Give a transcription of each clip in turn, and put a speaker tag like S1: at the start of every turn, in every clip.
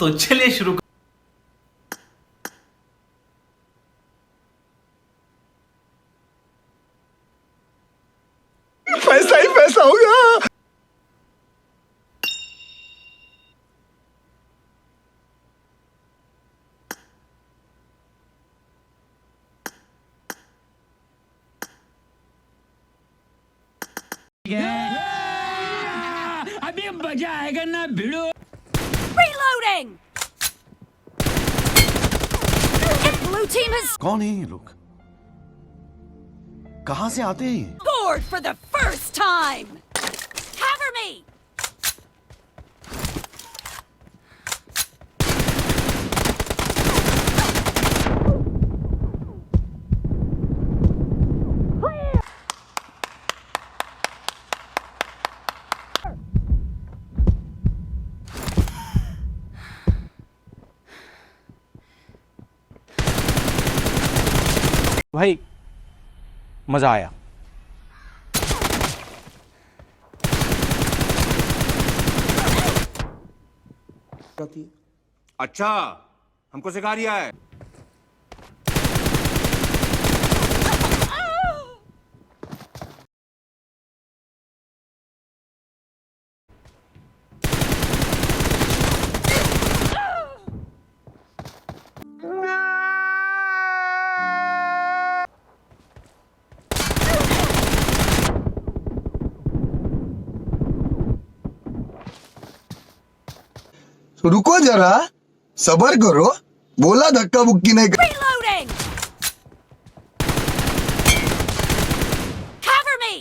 S1: तो चलिए शुरू
S2: पैसा ही पैसा होगा।
S3: अभी मजा आएगा ना भिड़ो।
S4: Reloading! The blue team has
S2: कौन है ये लोग? कहाँ से आते हैं ये?
S4: scored for the first time! Cover me!
S5: भाई मजा आया।
S6: अच्छा, हमको सिखा रिया है।
S2: रुको जरा, सबर करो। बोला धक्का बुक्की नहीं कर।
S4: Reloading! Cover me!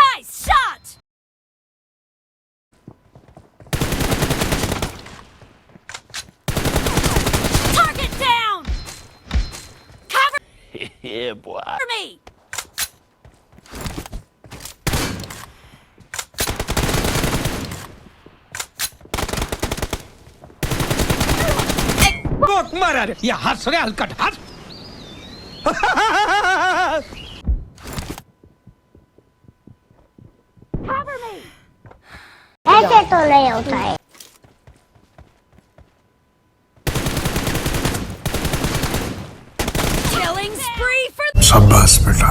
S4: Nice shot! Target down! Cover
S5: Yeah, boy.
S4: me!
S3: Coke मारा रे ये हंस रे हलकट हंस।
S4: Cover me!
S7: ऐसे तो नहीं होता है।
S4: Killing spree for
S2: शाबाश बेटा।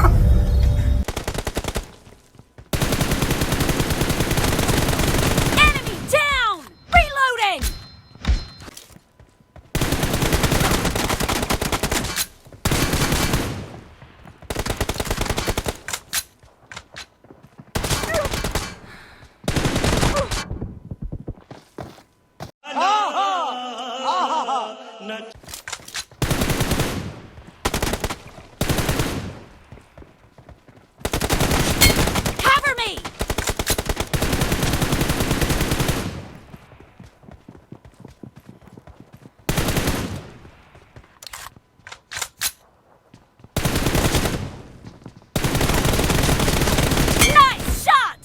S4: enemy down! Reloading! Cover me! Nice shot!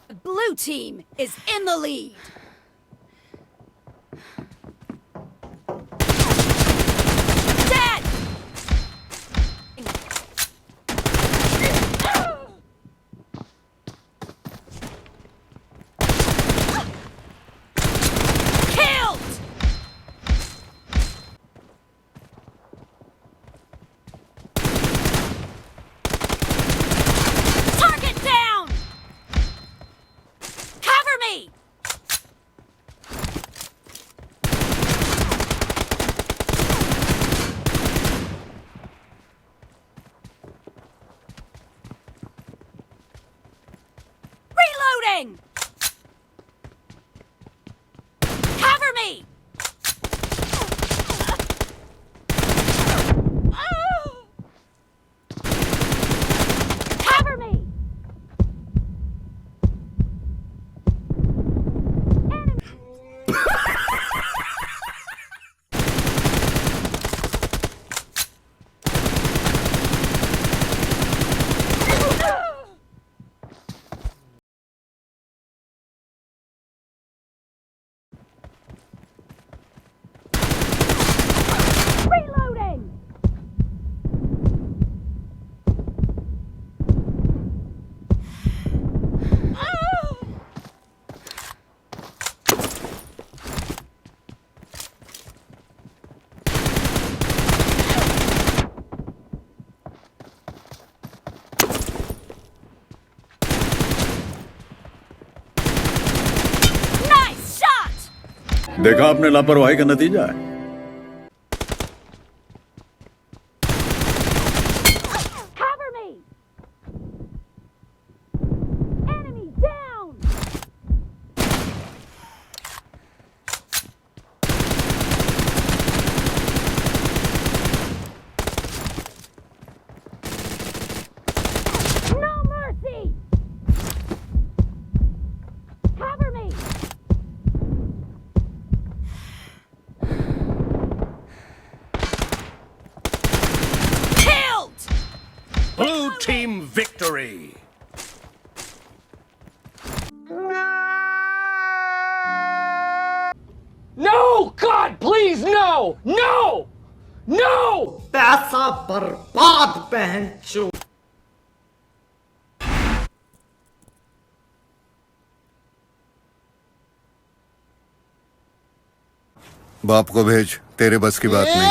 S4: The blue team is in the lead. Dead! Killed! Target down! Cover me! Reloading! Cover me! Cover me!
S1: देखा आपने लापरवाही का नतीजा है।
S4: Cover me! Enemy down! No mercy! Cover me! Killed!
S6: Blue team victory.
S3: No! God, please, no! No! No!
S8: पैसा बर्बाद बहन चो।
S1: बाप को भेज, तेरे बस की बात नहीं।